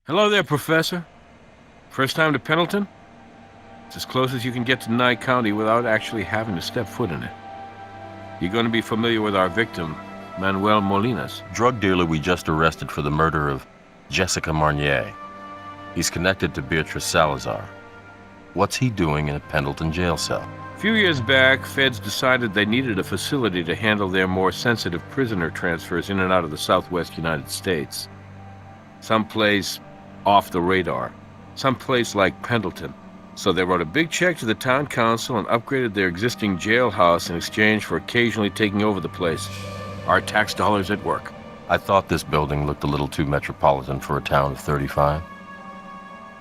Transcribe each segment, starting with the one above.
Hello there, Professor. First time to Pendleton? It's as close as you can get to Nye County without actually having to step foot in it. You're going to be familiar with our victim, Manuel Molinas. Drug dealer we just arrested for the murder of Jessica Marnier. He's connected to Beatrice Salazar. What's he doing in a Pendleton jail cell? A few years back, feds decided they needed a facility to handle their more sensitive prisoner transfers in and out of the southwest United States. Someplace off the radar. Someplace like Pendleton. So they wrote a big check to the town council and upgraded their existing jailhouse in exchange for occasionally taking over the place. Our tax dollars at work. I thought this building looked a little too metropolitan for a town of 35.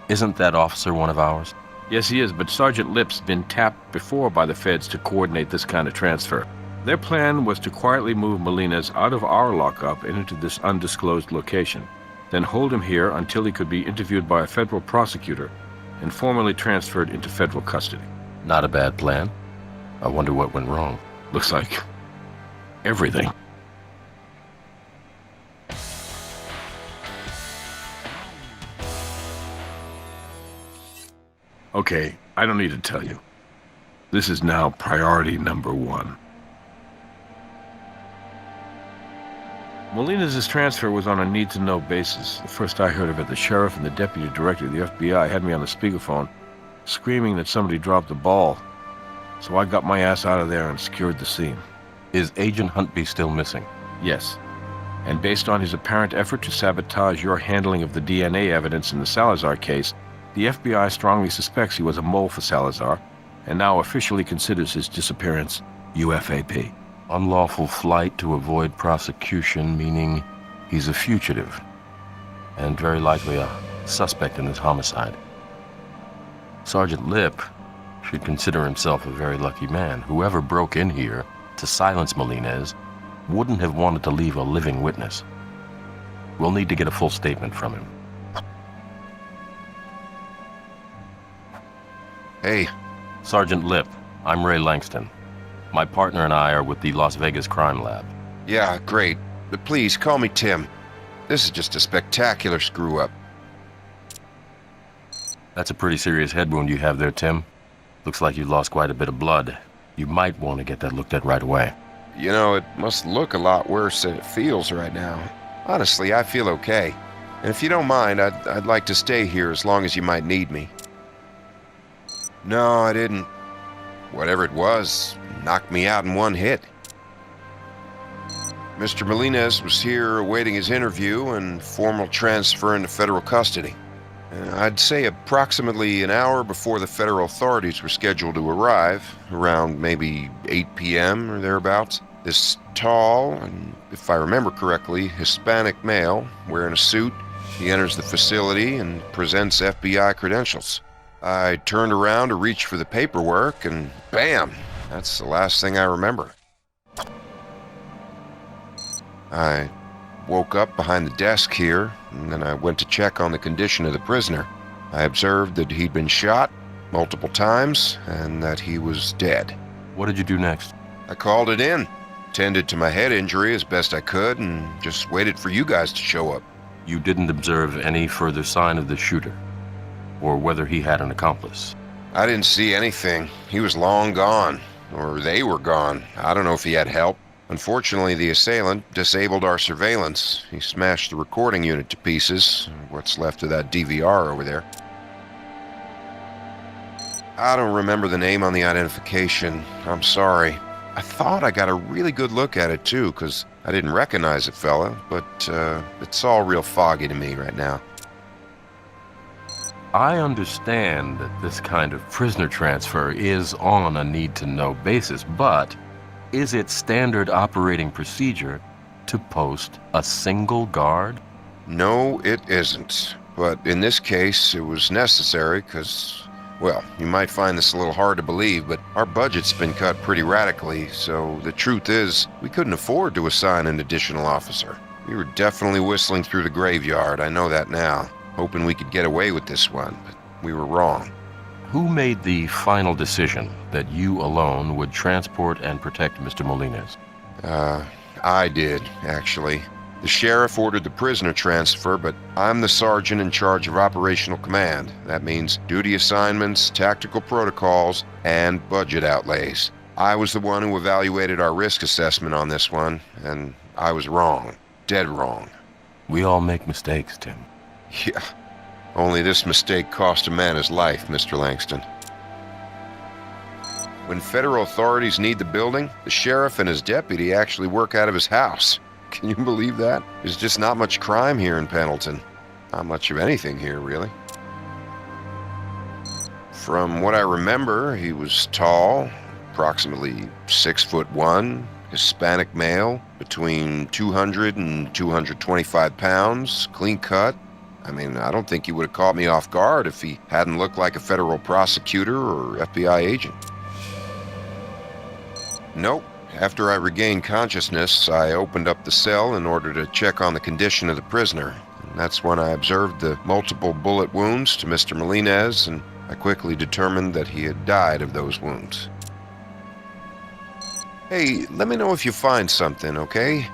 Isn't that officer one of ours? Yes, he is, but Sergeant Lip's been tapped before by the feds to coordinate this kind of transfer. Their plan was to quietly move Molinas out of our lockup and into this undisclosed location, then hold him here until he could be interviewed by a federal prosecutor and formally transferred into federal custody. Not a bad plan. I wonder what went wrong. Looks like everything. Okay, I don't need to tell you. This is now priority number one. Molinas' transfer was on a need-to-know basis. The first I heard of it, the sheriff and the deputy director of the FBI had me on the speakerphone, screaming that somebody dropped the ball. So I got my ass out of there and secured the scene. Is Agent Huntby still missing? Yes. And based on his apparent effort to sabotage your handling of the DNA evidence in the Salazar case, the FBI strongly suspects he was a mole for Salazar, and now officially considers his disappearance UFAP. Unlawful flight to avoid prosecution, meaning he's a fugitive, and very likely a suspect in this homicide. Sergeant Lip should consider himself a very lucky man. Whoever broke in here to silence Molinas wouldn't have wanted to leave a living witness. We'll need to get a full statement from him. Hey. Sergeant Lip, I'm Ray Langston. My partner and I are with the Las Vegas Crime Lab. Yeah, great. But please, call me Tim. This is just a spectacular screw-up. That's a pretty serious head wound you have there, Tim. Looks like you lost quite a bit of blood. You might want to get that looked at right away. You know, it must look a lot worse than it feels right now. Honestly, I feel okay. And if you don't mind, I'd like to stay here as long as you might need me. No, I didn't. Whatever it was, knocked me out in one hit. Mr. Molinas was here awaiting his interview and formal transfer into federal custody. I'd say approximately an hour before the federal authorities were scheduled to arrive, around maybe 8 p.m. or thereabouts, this tall, and if I remember correctly, Hispanic male, wearing a suit, he enters the facility and presents FBI credentials. I turned around to reach for the paperwork, and bam! That's the last thing I remember. I woke up behind the desk here, and then I went to check on the condition of the prisoner. I observed that he'd been shot multiple times, and that he was dead. What did you do next? I called it in, tended to my head injury as best I could, and just waited for you guys to show up. You didn't observe any further sign of the shooter? Or whether he had an accomplice? I didn't see anything. He was long gone. Or they were gone. I don't know if he had help. Unfortunately, the assailant disabled our surveillance. He smashed the recording unit to pieces. What's left of that DVR over there. I don't remember the name on the identification. I'm sorry. I thought I got a really good look at it, too, because I didn't recognize the fella, but it's all real foggy to me right now. I understand that this kind of prisoner transfer is on a need-to-know basis, but is it standard operating procedure to post a single guard? No, it isn't. But in this case, it was necessary because, well, you might find this a little hard to believe, but our budget's been cut pretty radically, so the truth is, we couldn't afford to assign an additional officer. We were definitely whistling through the graveyard, I know that now. Hoping we could get away with this one, but we were wrong. Who made the final decision that you alone would transport and protect Mr. Molinas? I did, actually. The sheriff ordered the prisoner transfer, but I'm the sergeant in charge of operational command. That means duty assignments, tactical protocols, and budget outlays. I was the one who evaluated our risk assessment on this one, and I was wrong. Dead wrong. We all make mistakes, Tim. Yeah. Only this mistake cost a man his life, Mr. Langston. When federal authorities need the building, the sheriff and his deputy actually work out of his house. Can you believe that? There's just not much crime here in Pendleton. Not much of anything here, really. From what I remember, he was tall, approximately 6'1", Hispanic male, between 200 and 225 pounds, clean cut. I mean, I don't think he would have caught me off guard if he hadn't looked like a federal prosecutor or FBI agent. Nope. After I regained consciousness, I opened up the cell in order to check on the condition of the prisoner. And that's when I observed the multiple bullet wounds to Mr. Melendez, and I quickly determined that he had died of those wounds. Hey, let me know if you find something, okay?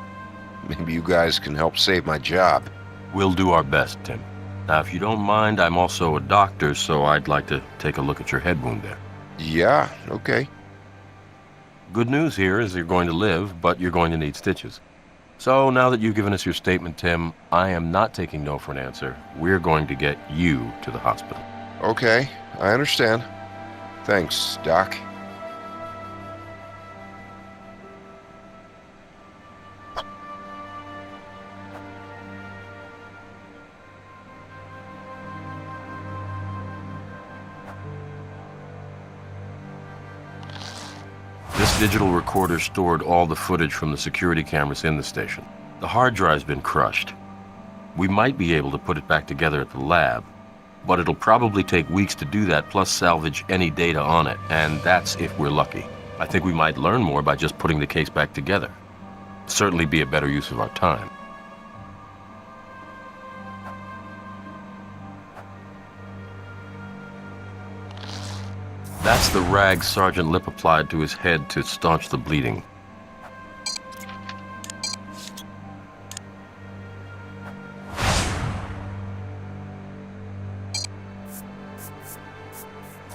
Maybe you guys can help save my job. We'll do our best, Tim. Now, if you don't mind, I'm also a doctor, so I'd like to take a look at your head wound there. Yeah, okay. Good news here is you're going to live, but you're going to need stitches. So now that you've given us your statement, Tim, I am not taking no for an answer. We're going to get you to the hospital. Okay, I understand. Thanks, Doc. This digital recorder stored all the footage from the security cameras in the station. The hard drive's been crushed. We might be able to put it back together at the lab, but it'll probably take weeks to do that, plus salvage any data on it, and that's if we're lucky. I think we might learn more by just putting the case back together. Certainly be a better use of our time. That's the rag Sergeant Lip applied to his head to staunch the bleeding.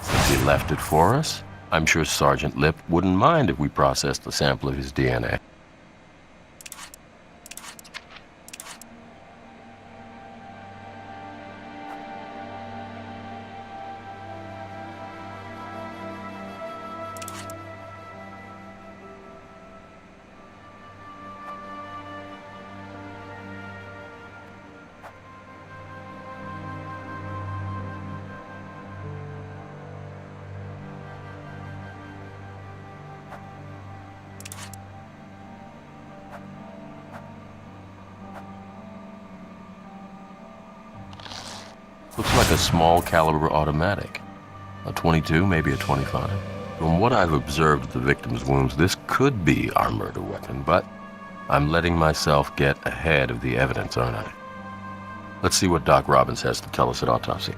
Since he left it for us, I'm sure Sergeant Lip wouldn't mind if we processed a sample of his DNA. Looks like a small caliber automatic. A 22, maybe a 25. From what I've observed of the victim's wounds, this could be our murder weapon, but I'm letting myself get ahead of the evidence, aren't I? Let's see what Doc Robbins has to tell us at autopsy.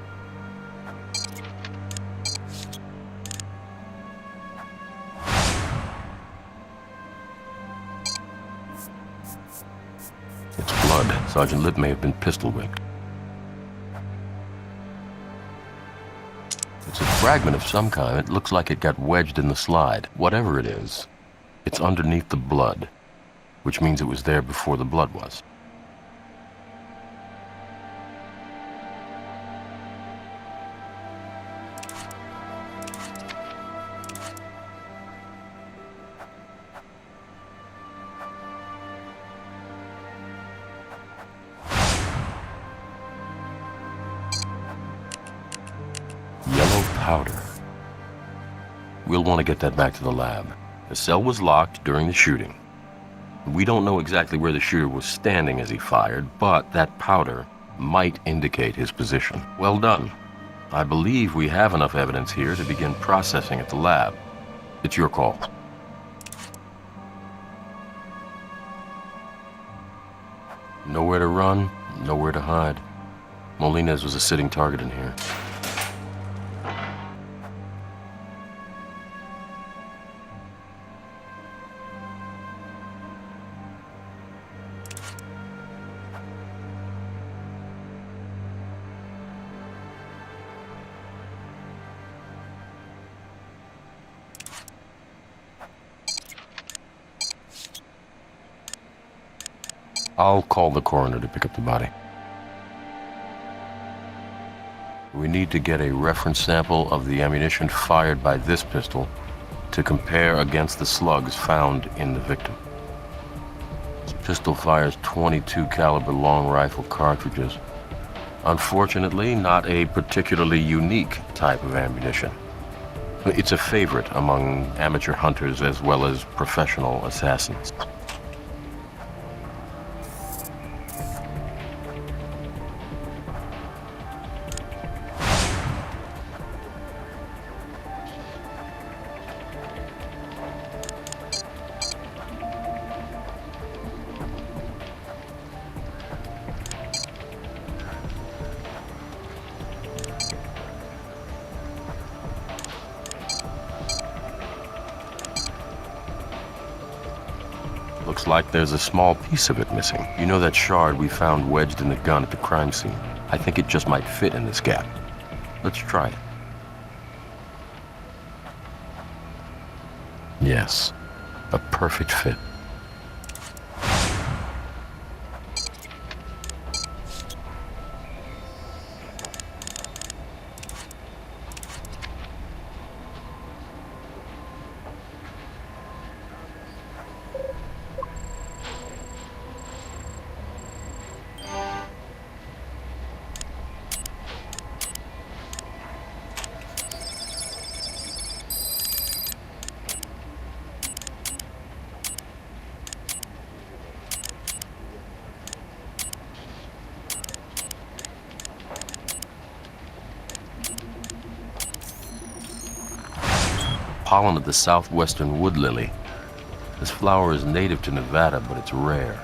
It's blood. Sergeant Lip may have been pistol-whipped. It's a fragment of some kind. It looks like it got wedged in the slide. Whatever it is, it's underneath the blood, which means it was there before the blood was. Yellow powder. We'll want to get that back to the lab. The cell was locked during the shooting. We don't know exactly where the shooter was standing as he fired, but that powder might indicate his position. Well done. I believe we have enough evidence here to begin processing at the lab. It's your call. Nowhere to run, nowhere to hide. Molina's was a sitting target in here. I'll call the coroner to pick up the body. We need to get a reference sample of the ammunition fired by this pistol to compare against the slugs found in the victim. This pistol fires .22 caliber long rifle cartridges. Unfortunately, not a particularly unique type of ammunition. It's a favorite among amateur hunters as well as professional assassins. Looks like there's a small piece of it missing. You know that shard we found wedged in the gun at the crime scene? I think it just might fit in this gap. Let's try it. Yes, a perfect fit. Pollen of the southwestern wood lily. This flower is native to Nevada, but it's rare.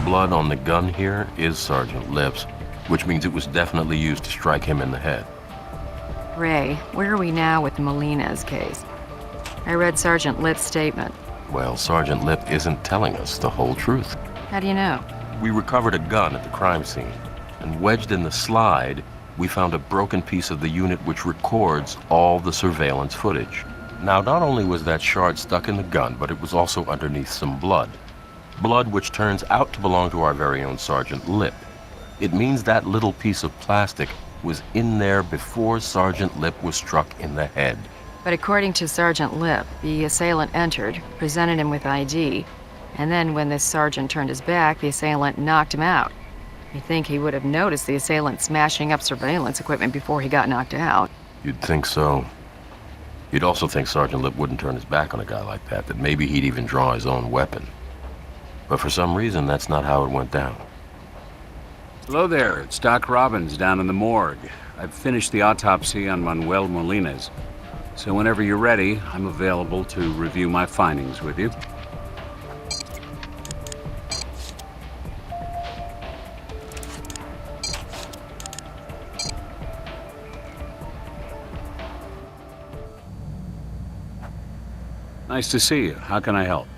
Blood on the gun here is Sergeant Lip's, which means it was definitely used to strike him in the head. Ray, where are we now with the Molina's case? I read Sergeant Lip's statement. Well, Sergeant Lip isn't telling us the whole truth. How do you know? We recovered a gun at the crime scene, and wedged in the slide, we found a broken piece of the unit which records all the surveillance footage. Now, not only was that shard stuck in the gun, but it was also underneath some blood. Blood which turns out to belong to our very own Sergeant Lip. It means that little piece of plastic was in there before Sergeant Lip was struck in the head. But according to Sergeant Lip, the assailant entered, presented him with ID, and then when this sergeant turned his back, the assailant knocked him out. You'd think he would have noticed the assailant smashing up surveillance equipment before he got knocked out. You'd think so. You'd also think Sergeant Lip wouldn't turn his back on a guy like that maybe he'd even draw his own weapon. But for some reason, that's not how it went down. Hello there, it's Doc Robbins down in the morgue. I've finished the autopsy on Manuel Molina's. So whenever you're ready, I'm available to review my findings with you. Nice to see you. How can I help?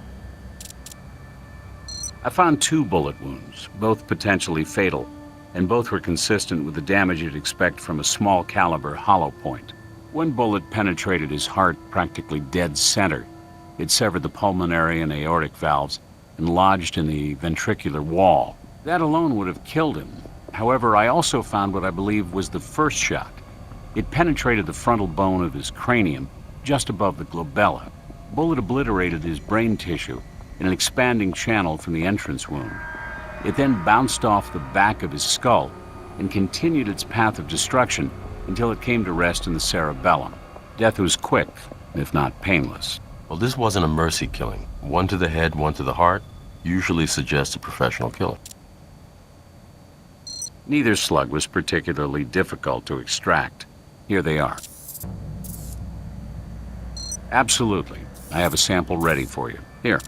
I found 2 bullet wounds, both potentially fatal, and both were consistent with the damage you'd expect from a small caliber hollow point. One bullet penetrated his heart practically dead center. It severed the pulmonary and aortic valves and lodged in the ventricular wall. That alone would have killed him. However, I also found what I believe was the first shot. It penetrated the frontal bone of his cranium, just above the glabella. The bullet obliterated his brain tissue in an expanding channel from the entrance wound. It then bounced off the back of his skull and continued its path of destruction until it came to rest in the cerebellum. Death was quick, if not painless. Well, this wasn't a mercy killing. One to the head, one to the heart, usually suggests a professional killer. Neither slug was particularly difficult to extract. Here they are. Absolutely. I have a sample ready for you. Here.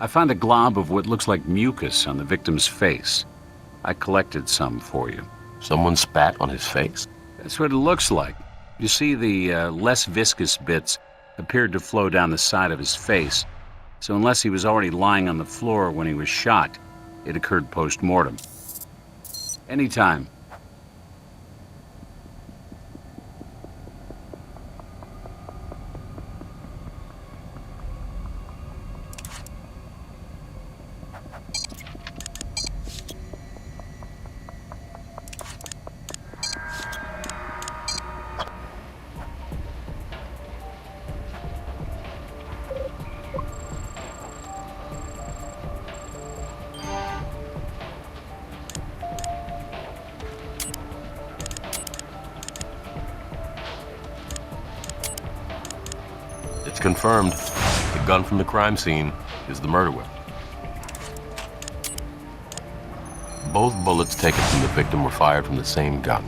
I found a glob of what looks like mucus on the victim's face. I collected some for you. Someone spat on his face? That's what it looks like. You see, the less viscous bits appeared to flow down the side of his face, so unless he was already lying on the floor when he was shot, it occurred post-mortem. Anytime. It's confirmed. The gun from the crime scene is the murder weapon. Both bullets taken from the victim were fired from the same gun.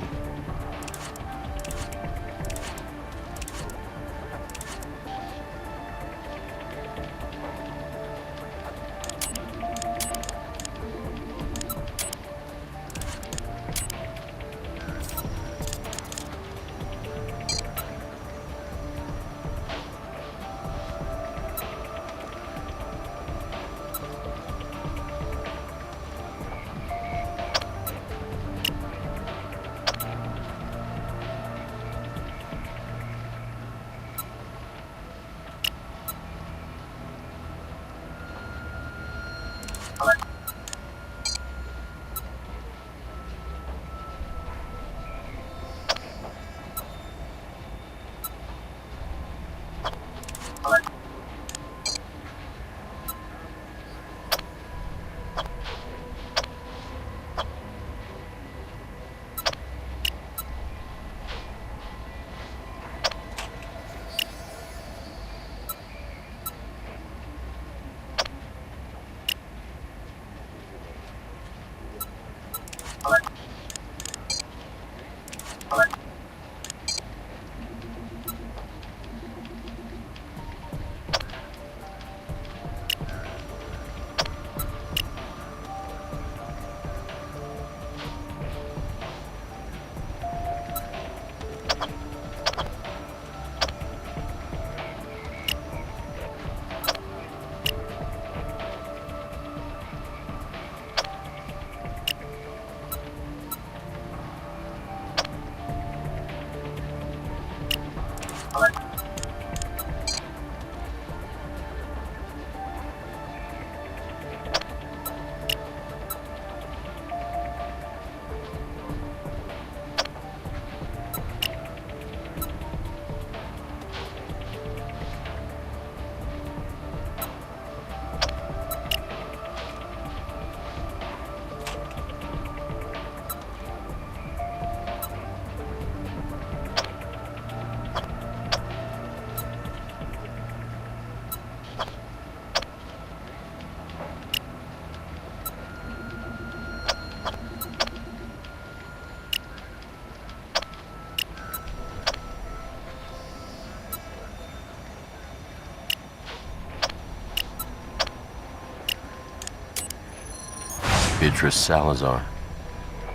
Beatrice Salazar.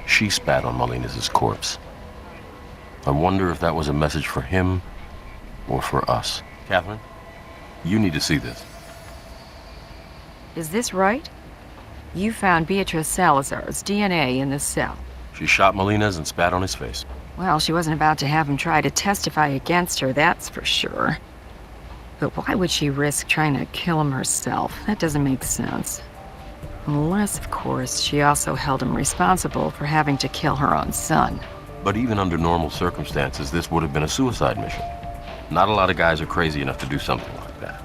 She spat on Molina's corpse. I wonder if that was a message for him or for us. Catherine, you need to see this. Is this right? You found Beatrice Salazar's DNA in the cell. She shot Molina's and spat on his face. Well, she wasn't about to have him try to testify against her, that's for sure. But why would she risk trying to kill him herself? That doesn't make sense. Unless, of course, she also held him responsible for having to kill her own son. But even under normal circumstances, this would have been a suicide mission. Not a lot of guys are crazy enough to do something like that.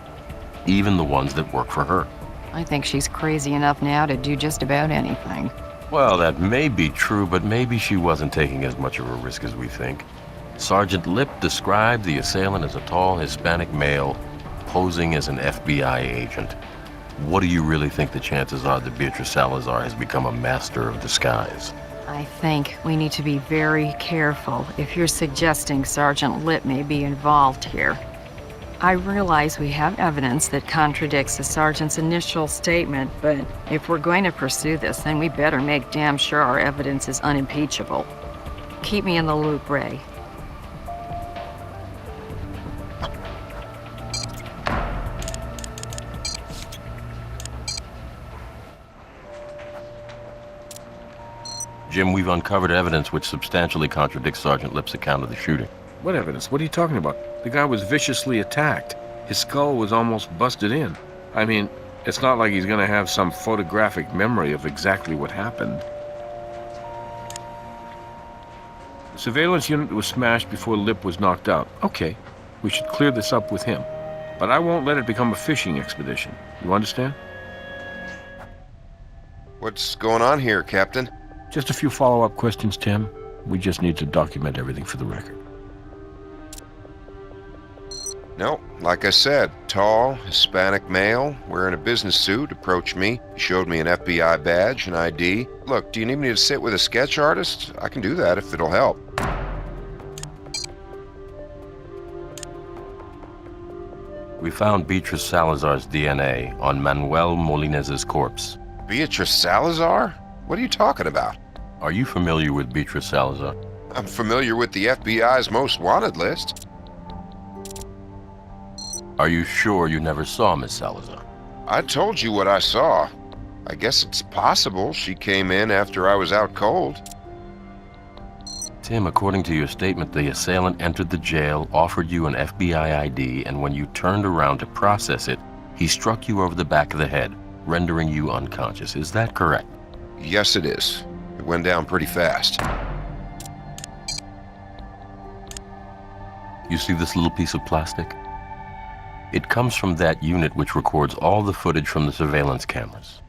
Even the ones that work for her. I think she's crazy enough now to do just about anything. Well, that may be true, but maybe she wasn't taking as much of a risk as we think. Sergeant Lip described the assailant as a tall Hispanic male posing as an FBI agent. What do you really think the chances are that Beatrice Salazar has become a master of disguise? I think we need to be very careful if you're suggesting Sergeant Lip may be involved here. I realize we have evidence that contradicts the sergeant's initial statement, but if we're going to pursue this, then we better make damn sure our evidence is unimpeachable. Keep me in the loop, Ray. Jim, we've uncovered evidence which substantially contradicts Sergeant Lip's account of the shooting. What evidence? What are you talking about? The guy was viciously attacked. His skull was almost busted in. I mean, it's not like he's gonna have some photographic memory of exactly what happened. The surveillance unit was smashed before Lip was knocked out. Okay, we should clear this up with him. But I won't let it become a fishing expedition. You understand? What's going on here, Captain? Just a few follow-up questions, Tim. We just need to document everything for the record. No, like I said, tall, Hispanic male, wearing a business suit, approached me. He showed me an FBI badge and ID. Look, do you need me to sit with a sketch artist? I can do that if it'll help. We found Beatrice Salazar's DNA on Manuel Molinez's corpse. Beatrice Salazar? What are you talking about? Are you familiar with Beatrice Salazar? I'm familiar with the FBI's most wanted list. Are you sure you never saw Miss Salazar? I told you what I saw. I guess it's possible she came in after I was out cold. Tim, according to your statement, the assailant entered the jail, offered you an FBI ID, and when you turned around to process it, he struck you over the back of the head, rendering you unconscious. Is that correct? Yes, it is. It went down pretty fast. You see this little piece of plastic? It comes from that unit which records all the footage from the surveillance cameras.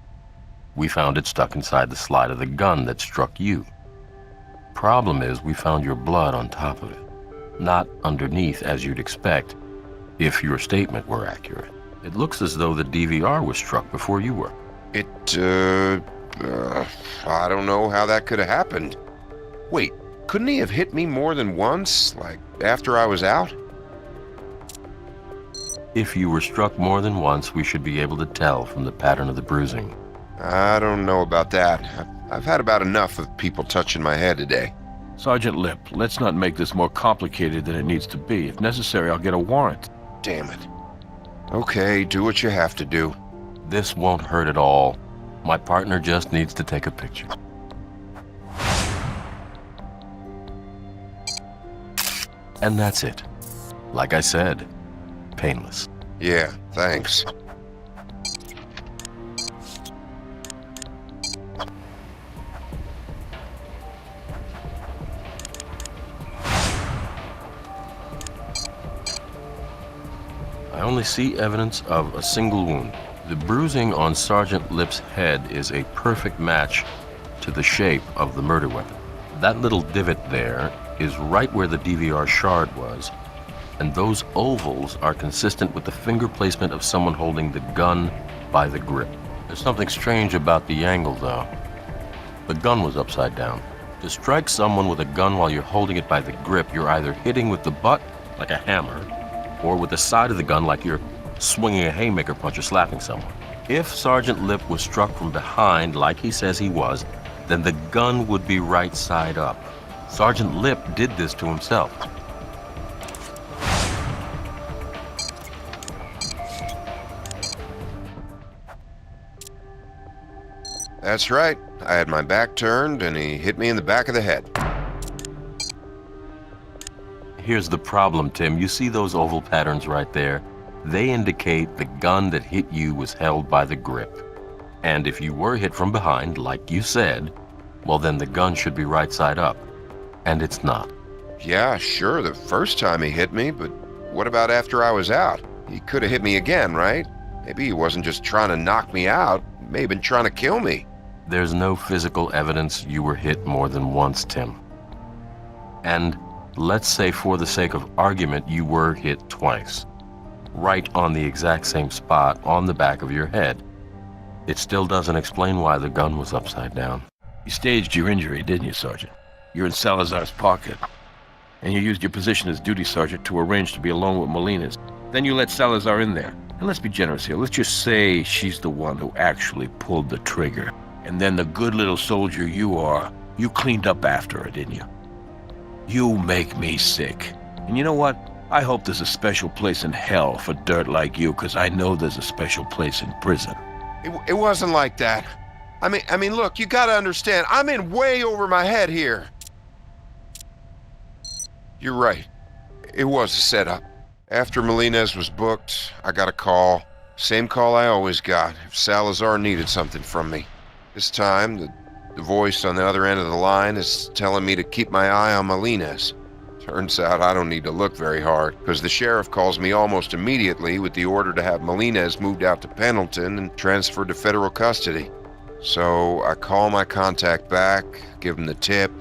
We found it stuck inside the slide of the gun that struck you. Problem is, we found your blood on top of it, not underneath as you'd expect, if your statement were accurate. It looks as though the DVR was struck before you were. I don't know how that could have happened. Wait, couldn't he have hit me more than once, like after I was out? If you were struck more than once, we should be able to tell from the pattern of the bruising. I don't know about that. I've had about enough of people touching my head today. Sergeant Lip, let's not make this more complicated than it needs to be. If necessary, I'll get a warrant. Damn it. Okay, do what you have to do. This won't hurt at all. My partner just needs to take a picture. And that's it. Like I said, painless. Yeah, thanks. I only see evidence of a single wound. The bruising on Sergeant Lip's head is a perfect match to the shape of the murder weapon. That little divot there is right where the DVR shard was, and those ovals are consistent with the finger placement of someone holding the gun by the grip. There's something strange about the angle, though. The gun was upside down. To strike someone with a gun while you're holding it by the grip, you're either hitting with the butt, like a hammer, or with the side of the gun like you're swinging a haymaker punch or slapping someone. If Sergeant Lip was struck from behind, like he says he was, then the gun would be right side up. Sergeant Lip did this to himself. That's right. I had my back turned and he hit me in the back of the head. Here's the problem, Tim. You see those oval patterns right there? They indicate the gun that hit you was held by the grip. And if you were hit from behind, like you said, well then the gun should be right side up. And it's not. Yeah, sure, the first time he hit me, but what about after I was out? He could have hit me again, right? Maybe he wasn't just trying to knock me out. He may have been trying to kill me. There's no physical evidence you were hit more than once, Tim. And let's say for the sake of argument, you were hit twice. Right on the exact same spot on the back of your head. It still doesn't explain why the gun was upside down. You staged your injury, didn't you, Sergeant? You're in Salazar's pocket. And you used your position as duty sergeant to arrange to be alone with Molina's. Then you let Salazar in there. And let's be generous here. Let's just say she's the one who actually pulled the trigger. And then the good little soldier you are, you cleaned up after her, didn't you? You make me sick. And you know what? I hope there's a special place in hell for dirt like you, because I know there's a special place in prison. It wasn't like that. I mean, look, you gotta understand, I'm in way over my head here. You're right. It was a setup. After Melendez was booked, I got a call. Same call I always got, if Salazar needed something from me. This time, the voice on the other end of the line is telling me to keep my eye on Melendez. Turns out I don't need to look very hard, because the sheriff calls me almost immediately with the order to have Melendez moved out to Pendleton and transferred to federal custody. So I call my contact back, give him the tip.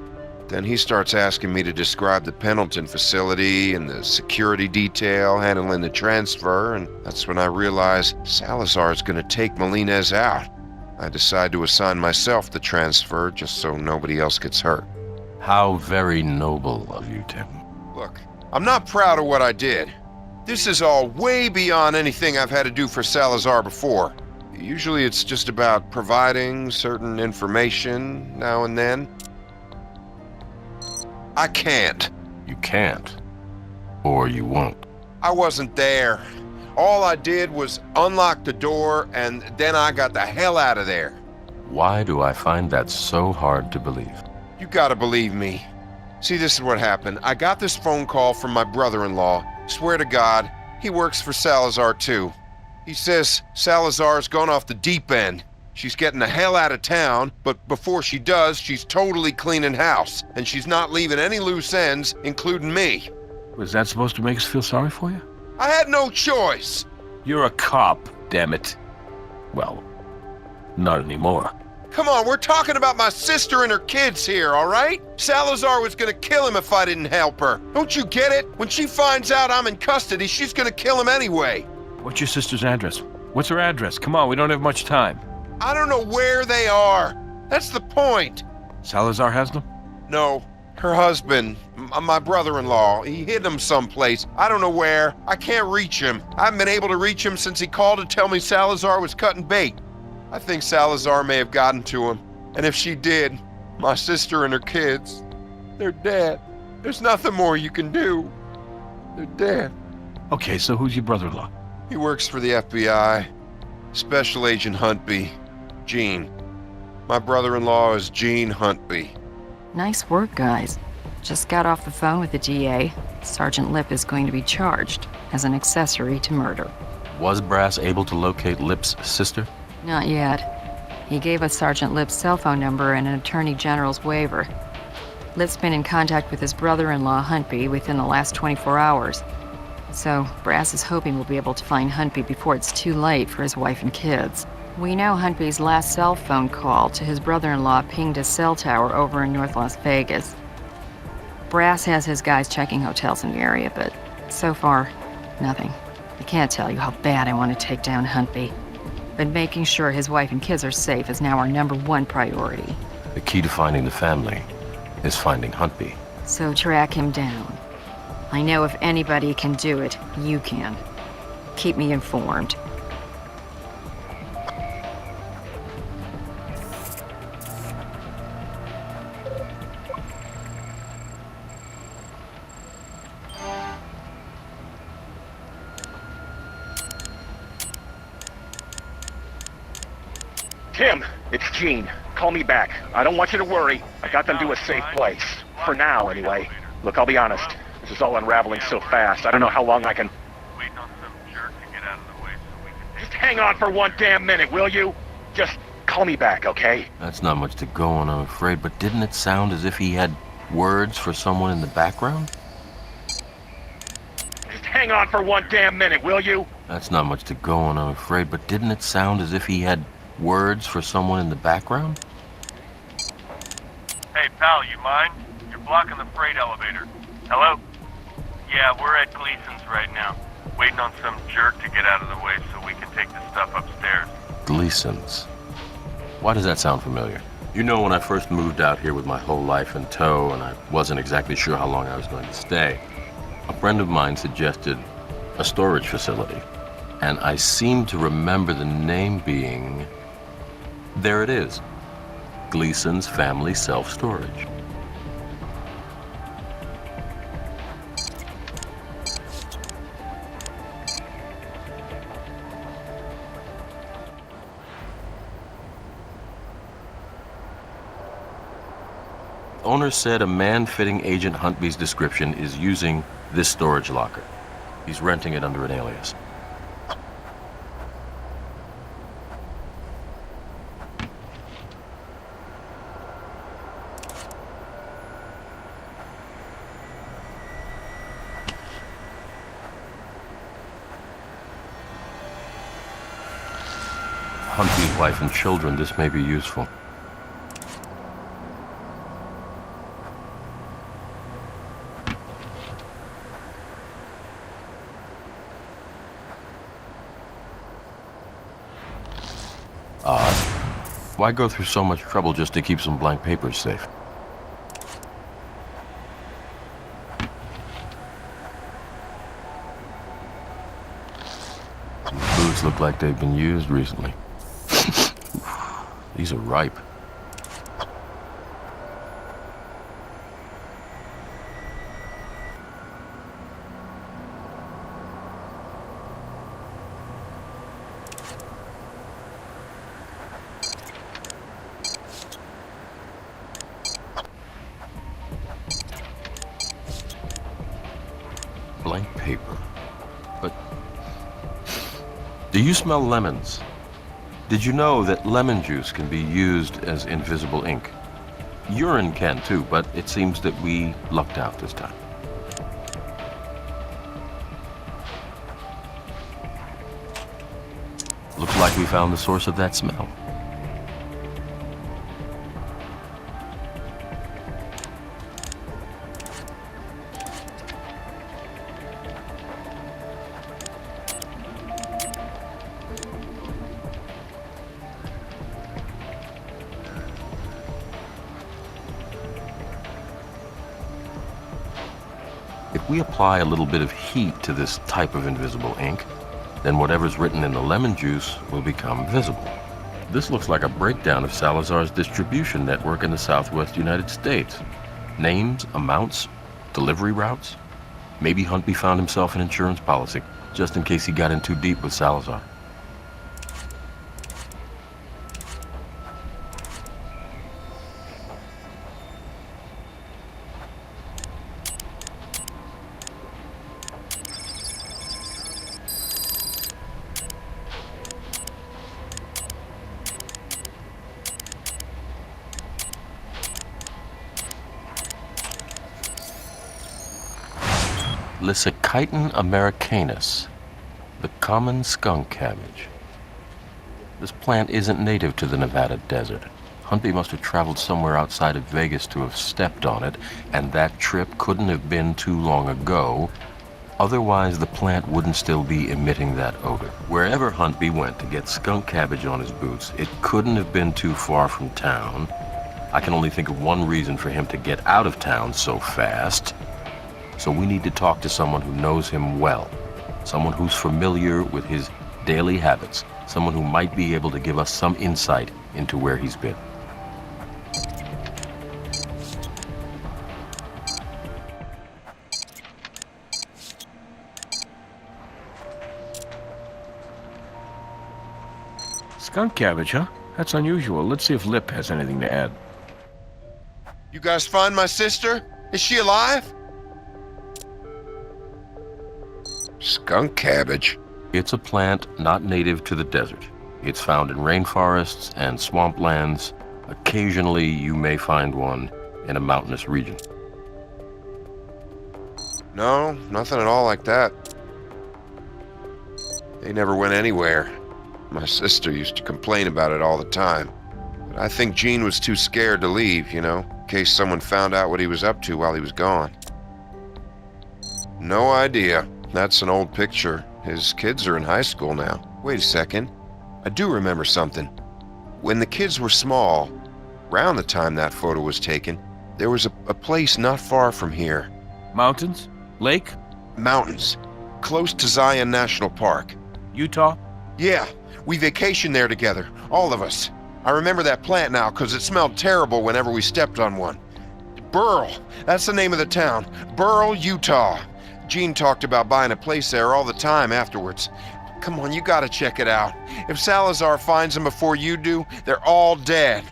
Then he starts asking me to describe the Pendleton facility and the security detail handling the transfer, and that's when I realize Salazar's gonna take Melendez out. I decide to assign myself the transfer just so nobody else gets hurt. How very noble of you, Tim. Look, I'm not proud of what I did. This is all way beyond anything I've had to do for Salazar before. Usually it's just about providing certain information now and then. I can't. You can't. Or you won't. I wasn't there. All I did was unlock the door, and then I got the hell out of there. Why do I find that so hard to believe? You gotta believe me. See, this is what happened. I got this phone call from my brother-in-law. Swear to God, he works for Salazar too. He says Salazar's gone off the deep end. She's getting the hell out of town, but before she does, she's totally cleaning house, and she's not leaving any loose ends, including me. Was that supposed to make us feel sorry for you? I had no choice. You're a cop, damn it. Well, not anymore. Come on, we're talking about my sister and her kids here, all right? Salazar was gonna kill him if I didn't help her. Don't you get it? When she finds out I'm in custody, she's gonna kill him anyway. What's your sister's address? What's her address? Come on, we don't have much time. I don't know where they are. That's the point. Salazar has them? No, her husband, my brother-in-law, he hid them someplace. I don't know where. I can't reach him. I haven't been able to reach him since he called to tell me Salazar was cutting bait. I think Salazar may have gotten to him. And if she did, my sister and her kids, they're dead. There's nothing more you can do. They're dead. Okay, so who's your brother-in-law? He works for the FBI. Special Agent Huntby. Gene. My brother-in-law is Gene Huntby. Nice work, guys. Just got off the phone with the DA. Sergeant Lip is going to be charged as an accessory to murder. Was Brass able to locate Lip's sister? Not yet. He gave us Sergeant Lip's cell phone number and an Attorney General's waiver. Lip's been in contact with his brother-in-law, Huntby, within the last 24 hours. So, Brass is hoping we'll be able to find Huntby before it's too late for his wife and kids. We know Huntby's last cell phone call to his brother-in-law pinged a cell tower over in North Las Vegas. Brass has his guys checking hotels in the area, but so far, nothing. I can't tell you how bad I want to take down Huntby. But making sure his wife and kids are safe is now our #1 priority. The key to finding the family is finding Huntby. So track him down. I know if anybody can do it, you can. Keep me informed. Tim, it's Gene. Call me back. I don't want you to worry. I got them to a safe place. For now, anyway. Look, I'll be honest. This is all unraveling so fast. I don't know how long I can... Waiting on some jerk to get out of the way so we can take... Just hang on for one damn minute, will you? Just call me back, okay? That's not much to go on, I'm afraid, but didn't it sound as if he had words for someone in the background? Just hang on for one damn minute, will you? That's not much to go on, I'm afraid, but didn't it sound as if he had words for someone in the background? Hey, pal, you mind? You're blocking the freight elevator. Hello? Yeah, we're at Gleason's right now. Waiting on some jerk to get out of the way so we can take the stuff upstairs. Gleason's. Why does that sound familiar? You know, when I first moved out here with my whole life in tow and I wasn't exactly sure how long I was going to stay, a friend of mine suggested a storage facility. And I seem to remember the name being... There it is. Gleason's Family Self-Storage. Owner said a man fitting Agent Huntby's description is using this storage locker. He's renting it under an alias. Huntby's wife and children, this may be useful. Why go through so much trouble just to keep some blank papers safe? These boots look like they've been used recently. These are ripe. Blank paper. But do you smell lemons? Did you know that lemon juice can be used as invisible ink? Urine can too, but it seems that we lucked out this time. Looks like we found the source of that smell. If we apply a little bit of heat to this type of invisible ink, then whatever's written in the lemon juice will become visible. This looks like a breakdown of Salazar's distribution network in the Southwest United States. Names, amounts, delivery routes. Maybe Huntby found himself an insurance policy, just in case he got in too deep with Salazar. Lysichiton americanus, the common skunk cabbage. This plant isn't native to the Nevada desert. Huntby must have traveled somewhere outside of Vegas to have stepped on it, and that trip couldn't have been too long ago. Otherwise, the plant wouldn't still be emitting that odor. Wherever Huntby went to get skunk cabbage on his boots, it couldn't have been too far from town. I can only think of one reason for him to get out of town so fast. So we need to talk to someone who knows him well, someone who's familiar with his daily habits, someone who might be able to give us some insight into where he's been. Skunk cabbage, huh? That's unusual. Let's see if Lip has anything to add. You guys find my sister? Is she alive? Skunk cabbage? It's a plant not native to the desert. It's found in rainforests and swamplands. Occasionally, you may find one in a mountainous region. No, nothing at all like that. They never went anywhere. My sister used to complain about it all the time. But I think Gene was too scared to leave, you know, in case someone found out what he was up to while he was gone. No idea. That's an old picture. His kids are in high school now. Wait a second. I do remember something. When the kids were small, around the time that photo was taken, there was a place not far from here. Mountains? Lake? Mountains. close to Zion National Park. Utah? Yeah, we vacationed there together, all of us. I remember that plant now because it smelled terrible whenever we stepped on one. Burl, that's the name of the town. Burl, Utah. Gene talked about buying a place there all the time afterwards. Come on, you gotta check it out. If Salazar finds them before you do, they're all dead.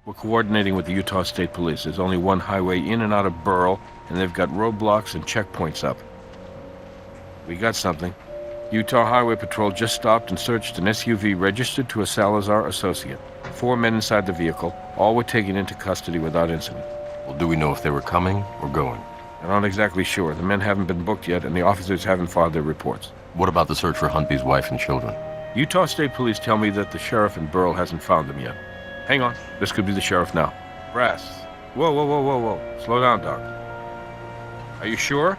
We're coordinating with the Utah State Police. There's only one highway in and out of Burl, and they've got roadblocks and checkpoints up. We got something. Utah Highway Patrol just stopped and searched an SUV registered to a Salazar associate. 4 men inside the vehicle. All were taken into custody without incident. Well, do we know if they were coming or going? I'm not exactly sure. The men haven't been booked yet, and the officers haven't filed their reports. What about the search for Huntby's wife and children? Utah State Police tell me that the sheriff in Burl hasn't found them yet. Hang on. This could be the sheriff now. Brass. Whoa. Slow down, Doc. Are you sure?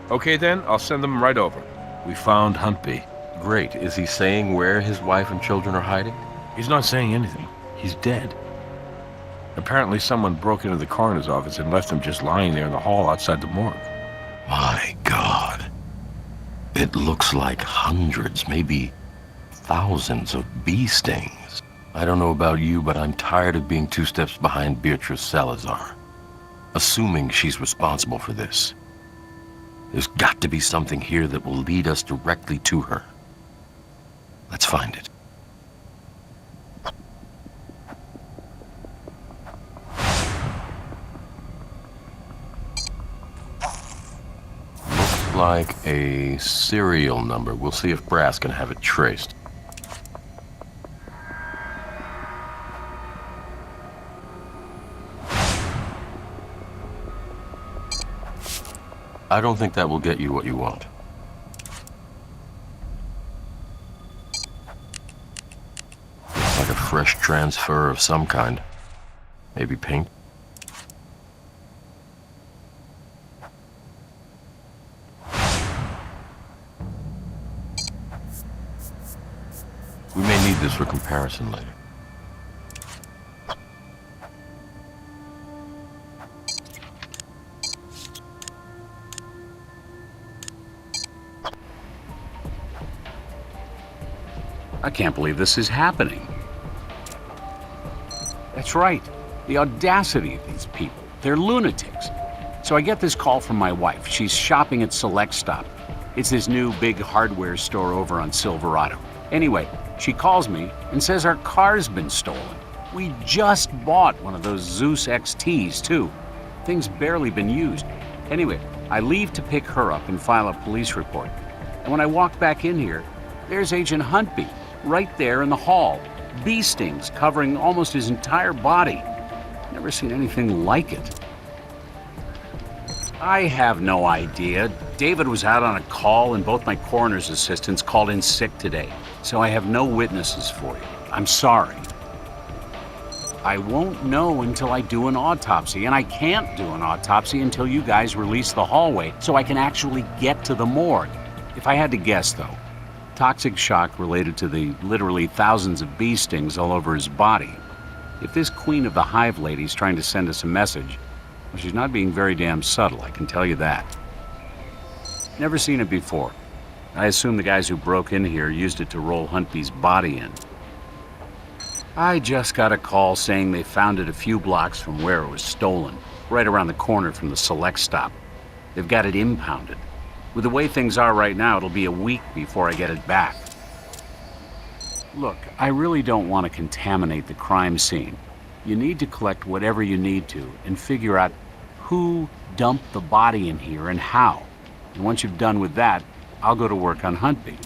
Okay, then. I'll send them right over. We found Huntby. Great. Is he saying where his wife and children are hiding? He's not saying anything. He's dead. Apparently someone broke into the coroner's office and left him just lying there in the hall outside the morgue. My God. It looks like hundreds, maybe thousands of bee stings. I don't know about you, but I'm tired of being 2 steps behind Beatrice Salazar, assuming she's responsible for this. There's got to be something here that will lead us directly to her. Let's find it. Looks like a serial number. We'll see if Brass can have it traced. I don't think that will get you what you want. Looks like a fresh transfer of some kind. Maybe paint. We may need this for comparison later. I can't believe this is happening. That's right. The audacity of these people. They're lunatics. So I get this call from my wife. She's shopping at Select Stop. It's this new big hardware store over on Silverado. Anyway, she calls me and says our car's been stolen. We just bought one of those Zeus XTs, too. Thing's barely been used. Anyway, I leave to pick her up and file a police report. And when I walk back in here, there's Agent Huntby, right there in the hall. Bee stings covering almost his entire body. Never seen anything like it. I have no idea. David was out on a call and both my coroner's assistants called in sick today. So I have no witnesses for you. I'm sorry. I won't know until I do an autopsy, and I can't do an autopsy until you guys release the hallway so I can actually get to the morgue. If I had to guess, though, toxic shock related to the literally thousands of bee stings all over his body. If this Queen of the Hive lady's trying to send us a message, well, she's not being very damn subtle, I can tell you that. Never seen it before. I assume the guys who broke in here used it to roll Huntby's body in. I just got a call saying they found it a few blocks from where it was stolen, right around the corner from the Select Stop. They've got it impounded. With the way things are right now, it'll be a week before I get it back. Look, I really don't want to contaminate the crime scene. You need to collect whatever you need to and figure out who dumped the body in here and how. And once you've done with that, I'll go to work on Huntby.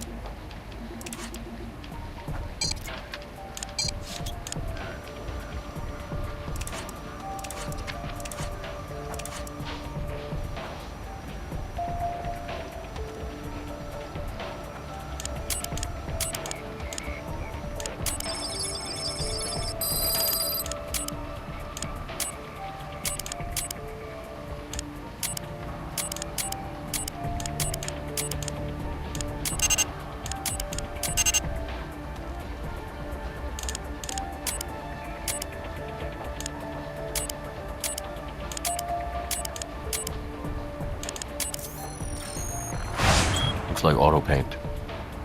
Looks like auto paint.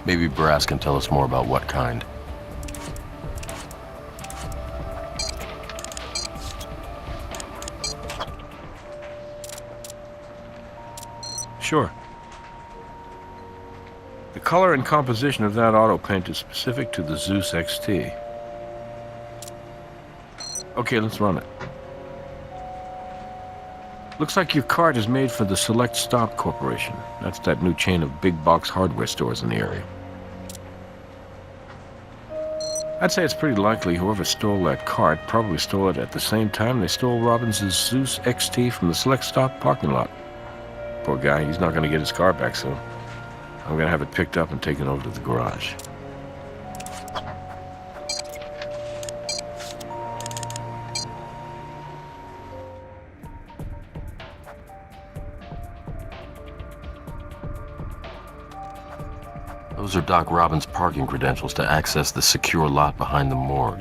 Maybe Brass can tell us more about what kind. Sure. The color and composition of that auto paint is specific to the Zeus XT. Okay, let's run it. Looks like your cart is made for the Select Stop Corporation. That's that new chain of big box hardware stores in the area. I'd say it's pretty likely whoever stole that cart probably stole it at the same time they stole Robbins' Zeus XT from the Select Stop parking lot. Poor guy, he's not going to get his car back soon. I'm going to have it picked up and taken over to the garage. Those are Doc Robbins' parking credentials to access the secure lot behind the morgue.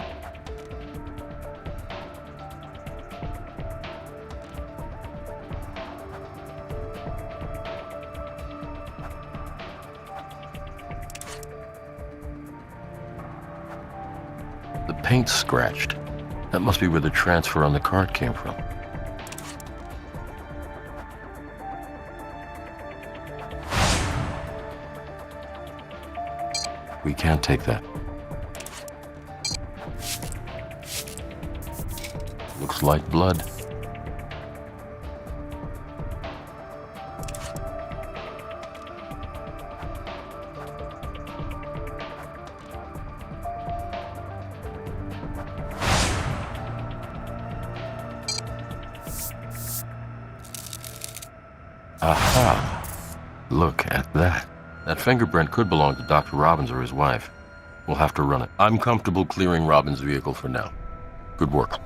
The paint's scratched. That must be where the transfer on the cart came from. We can't take that. Looks like blood. Aha! Look at that. That fingerprint could belong to Dr. Robbins or his wife. We'll have to run it. I'm comfortable clearing Robbins' vehicle for now. Good work.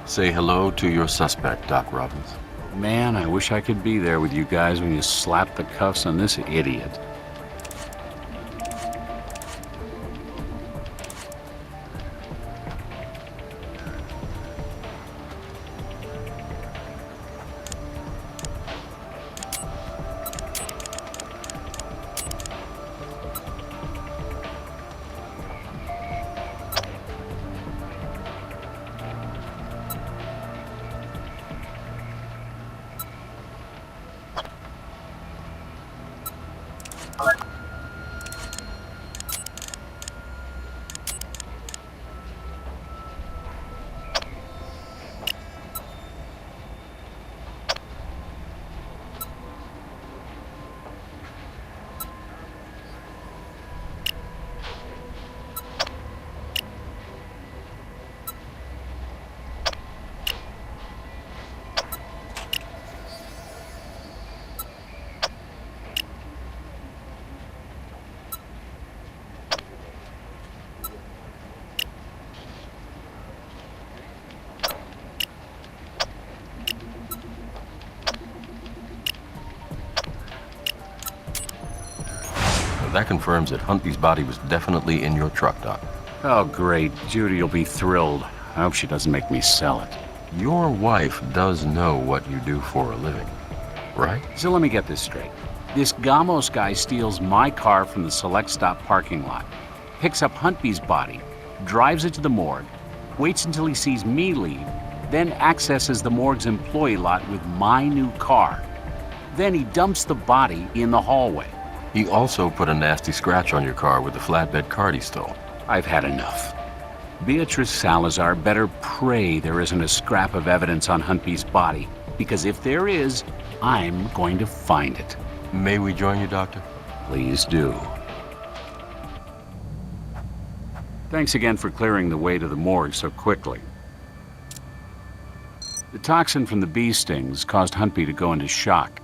Say hello to your suspect, Doc Robbins. Man, I wish I could be there with you guys when you slap the cuffs on this idiot. That confirms that Huntley's body was definitely in your truck, Doc. Oh, great. Judy'll be thrilled. I hope she doesn't make me sell it. Your wife does know what you do for a living, right? So let me get this straight. This Gamos guy steals my car from the Select Stop parking lot, picks up Huntby's body, drives it to the morgue, waits until he sees me leave, then accesses the morgue's employee lot with my new car. Then he dumps the body in the hallway. He also put a nasty scratch on your car with the flatbed cart he stole. I've had enough. Beatrice Salazar better pray there isn't a scrap of evidence on Huntby's body, because if there is, I'm going to find it. May we join you, Doctor? Please do. Thanks again for clearing the way to the morgue so quickly. The toxin from the bee stings caused Huntby to go into shock.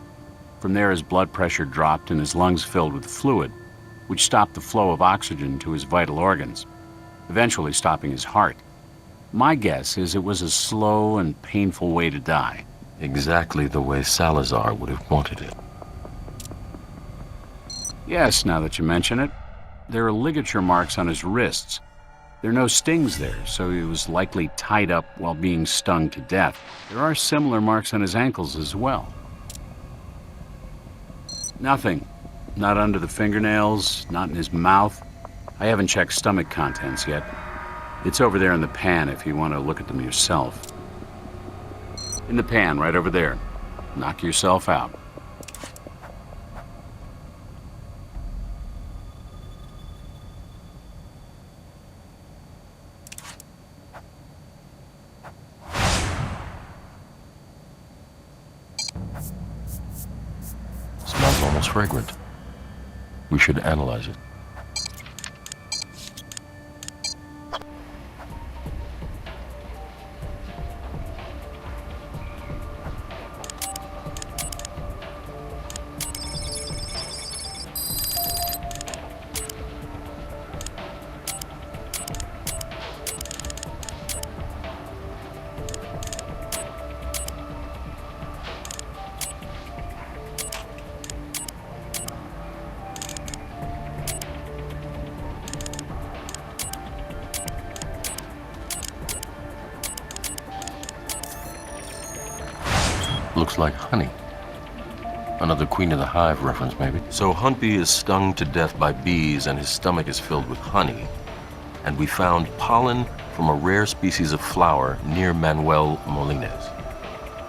From there, his blood pressure dropped and his lungs filled with fluid, which stopped the flow of oxygen to his vital organs, eventually stopping his heart. My guess is it was a slow and painful way to die. Exactly the way Salazar would have wanted it. Yes, now that you mention it, there are ligature marks on his wrists. There are no stings there, so he was likely tied up while being stung to death. There are similar marks on his ankles as well. Nothing. Not under the fingernails, not in his mouth. I haven't checked stomach contents yet. It's over there in the pan if you want to look at them yourself. In the pan, right over there. Knock yourself out. Smells almost fragrant. We should analyze it. Looks like honey. Another Queen of the Hive reference, maybe. So Huntby is stung to death by bees and his stomach is filled with honey. And we found pollen from a rare species of flower near Manuel Molines.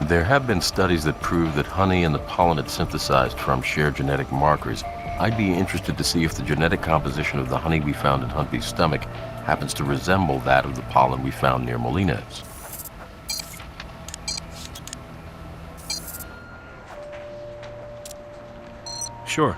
There have been studies that prove that honey and the pollen it synthesized from share genetic markers. I'd be interested to see if the genetic composition of the honey we found in Huntby's stomach happens to resemble that of the pollen we found near Molines. Sure.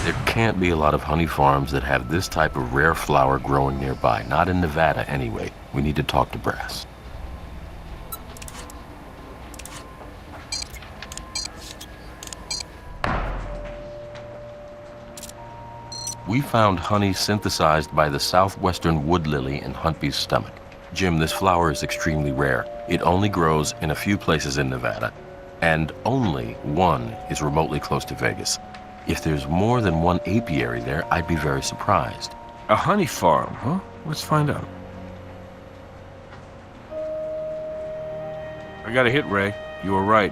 There can't be a lot of honey farms that have this type of rare flower growing nearby. Not in Nevada, anyway. We need to talk to Brass. We found honey synthesized by the southwestern wood lily in Huntby's stomach. Jim, this flower is extremely rare. It only grows in a few places in Nevada, and only one is remotely close to Vegas. If there's more than one apiary there, I'd be very surprised. A honey farm, huh? Let's find out. I got a hit, Ray. You were right.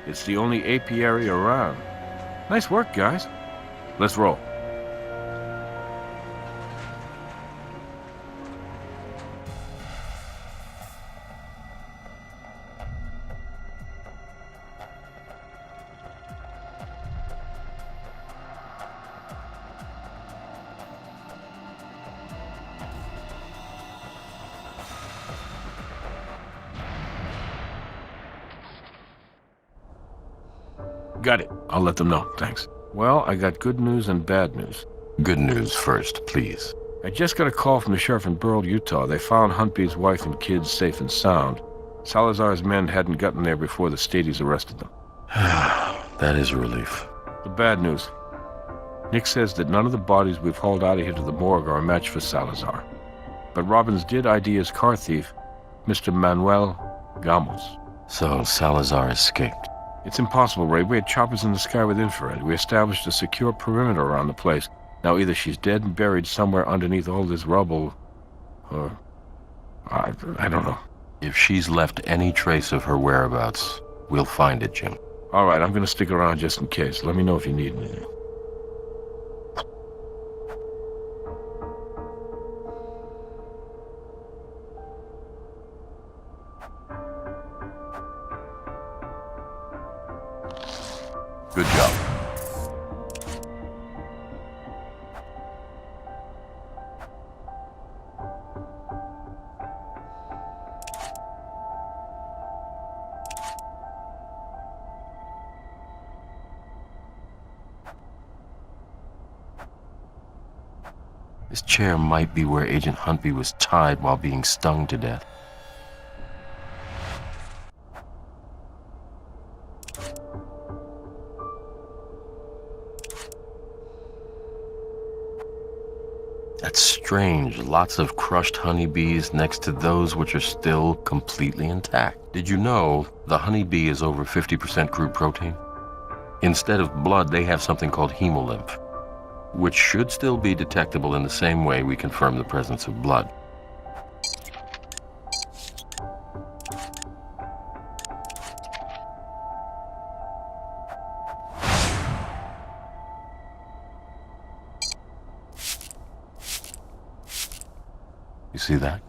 It's the only apiary around. Nice work, guys. Let's roll. Got it. I'll let them know. Thanks. Well, I got good news and bad news. Good news first, please. I just got a call from the sheriff in Burl, Utah. They found Huntby's wife and kids safe and sound. Salazar's men hadn't gotten there before the Stadies arrested them. That is a relief. The bad news. Nick says that none of the bodies we've hauled out of here to the morgue are a match for Salazar. But Robbins did ID his car thief, Mr. Manuel Gamos. So Salazar escaped. It's impossible, Ray. We had choppers in the sky with infrared. We established a secure perimeter around the place. Now either she's dead and buried somewhere underneath all this rubble, or... I don't know. If she's left any trace of her whereabouts, we'll find it, Jim. All right, I'm gonna stick around just in case. Let me know if you need anything. Good job. This chair might be where Agent Huntby was tied while being stung to death. That's strange. Lots of crushed honeybees next to those which are still completely intact. Did you know the honeybee is over 50% crude protein? Instead of blood, they have something called hemolymph, which should still be detectable in the same way we confirm the presence of blood. You see that?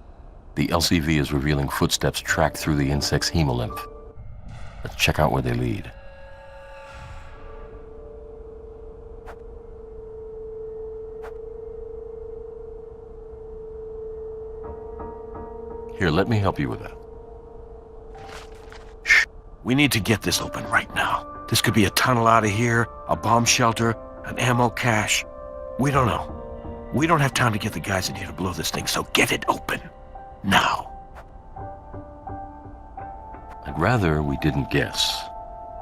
The LCV is revealing footsteps tracked through the insect's hemolymph. Let's check out where they lead. Here, let me help you with that. Shh. We need to get this open right now. This could be a tunnel out of here, a bomb shelter, an ammo cache. We don't know. We don't have time to get the guys in here to blow this thing, so get it open. Now. I'd rather we didn't guess.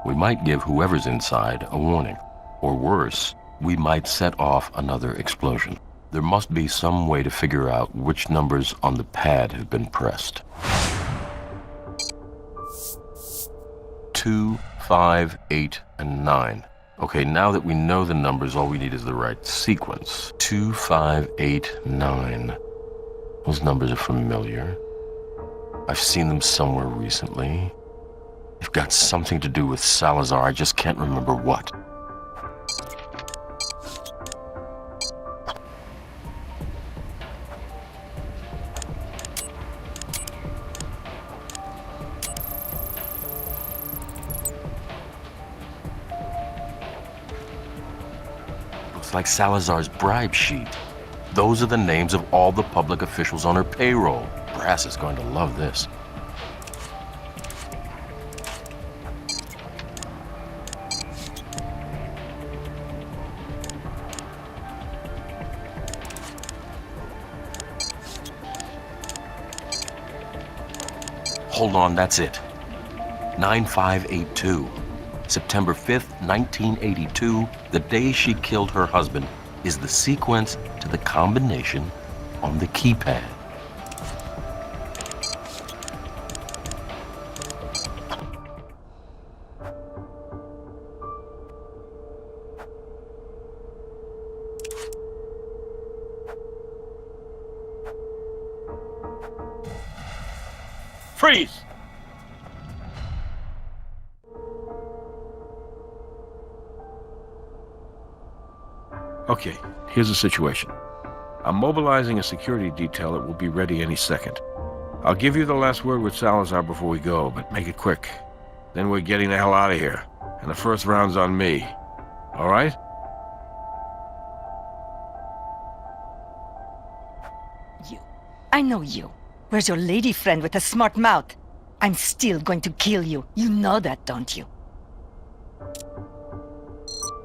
We might give whoever's inside a warning. Or worse, we might set off another explosion. There must be some way to figure out which numbers on the pad have been pressed. 2, 5, 8, and 9. Okay, now that we know the numbers, all we need is the right sequence. 2, 5, 8, 9. Those numbers are familiar. I've seen them somewhere recently. They've got something to do with Salazar, I just can't remember what. Looks like Salazar's bribe sheet. Those are the names of all the public officials on her payroll. Brass is going to love this. Hold on, that's it. 9582. September 5th, 1982, the day she killed her husband, is the sequence to the combination on the keypad. Freeze! Okay, here's the situation. I'm mobilizing a security detail that will be ready any second. I'll give you the last word with Salazar before we go, but make it quick. Then we're getting the hell out of here, and the first round's on me. All right? You. I know you. Where's your lady friend with a smart mouth? I'm still going to kill you. You know that, don't you?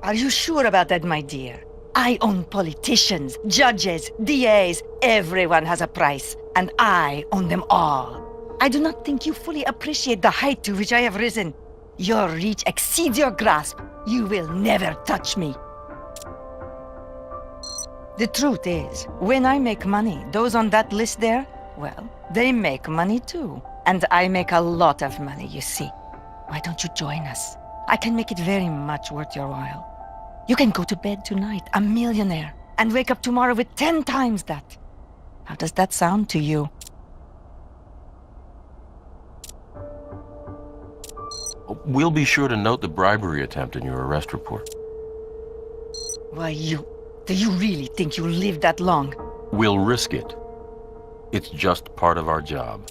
Are you sure about that, my dear? I own politicians, judges, DAs. Everyone has a price, and I own them all. I do not think you fully appreciate the height to which I have risen. Your reach exceeds your grasp. You will never touch me. The truth is, when I make money, those on that list there, well, they make money too. And I make a lot of money, you see. Why don't you join us? I can make it very much worth your while. You can go to bed tonight, a millionaire, and wake up tomorrow with 10 times that. How does that sound to you? We'll be sure to note the bribery attempt in your arrest report. Why, do you really think you live that long? We'll risk it. It's just part of our job.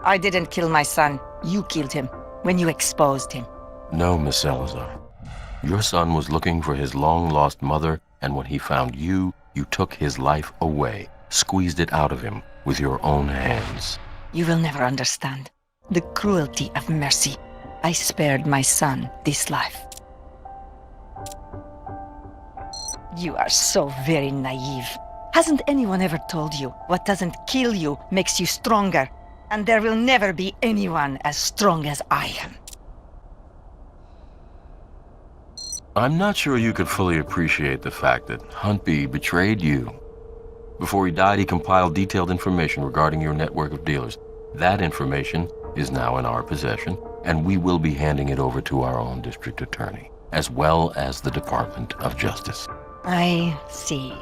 I didn't kill my son. You killed him when you exposed him. No, Miss Salazar. Your son was looking for his long-lost mother, and when he found you, you took his life away, squeezed it out of him with your own hands. You will never understand the cruelty of mercy. I spared my son this life. You are so very naive. Hasn't anyone ever told you what doesn't kill you makes you stronger? And there will never be anyone as strong as I am. I'm not sure you could fully appreciate the fact that Huntby betrayed you. Before he died, he compiled detailed information regarding your network of dealers. That information is now in our possession, and we will be handing it over to our own district attorney, as well as the Department of Justice. I see.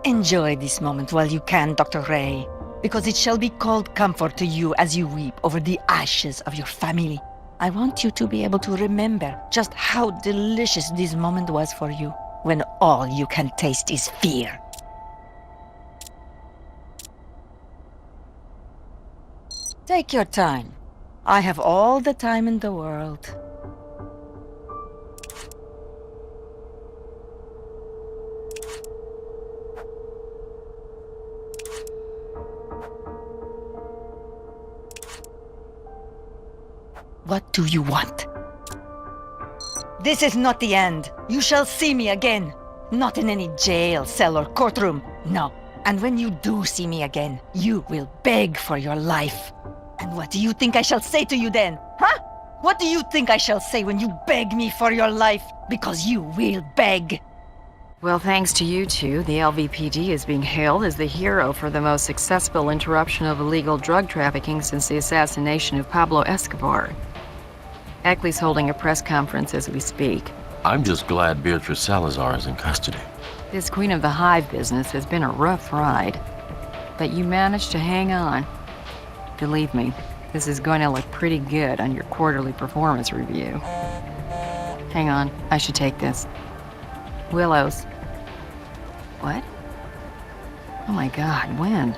Enjoy this moment while you can, Dr. Ray, because it shall be called comfort to you as you weep over the ashes of your family. I want you to be able to remember just how delicious this moment was for you, when all you can taste is fear. Take your time. I have all the time in the world. What do you want? This is not the end. You shall see me again. Not in any jail, cell, or courtroom. No. And when you do see me again, you will beg for your life. And what do you think I shall say to you then? Huh? What do you think I shall say when you beg me for your life? Because you will beg. Well, thanks to you two, the LVPD is being hailed as the hero for the most successful interruption of illegal drug trafficking since the assassination of Pablo Escobar. Aqui's holding a press conference as we speak. I'm just glad Beatrice Salazar is in custody. This Queen of the Hive business has been a rough ride, but you managed to hang on. Believe me, this is going to look pretty good on your quarterly performance review. Hang on, I should take this. Willows. What? Oh my God, when?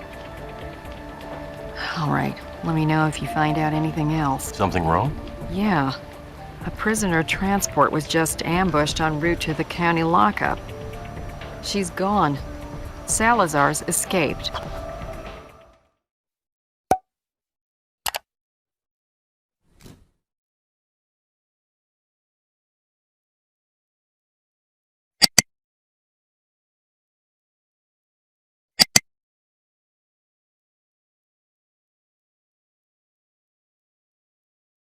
All right, let me know if you find out anything else. Something wrong? Yeah. A prisoner transport was just ambushed en route to the county lockup. She's gone. Salazar's escaped.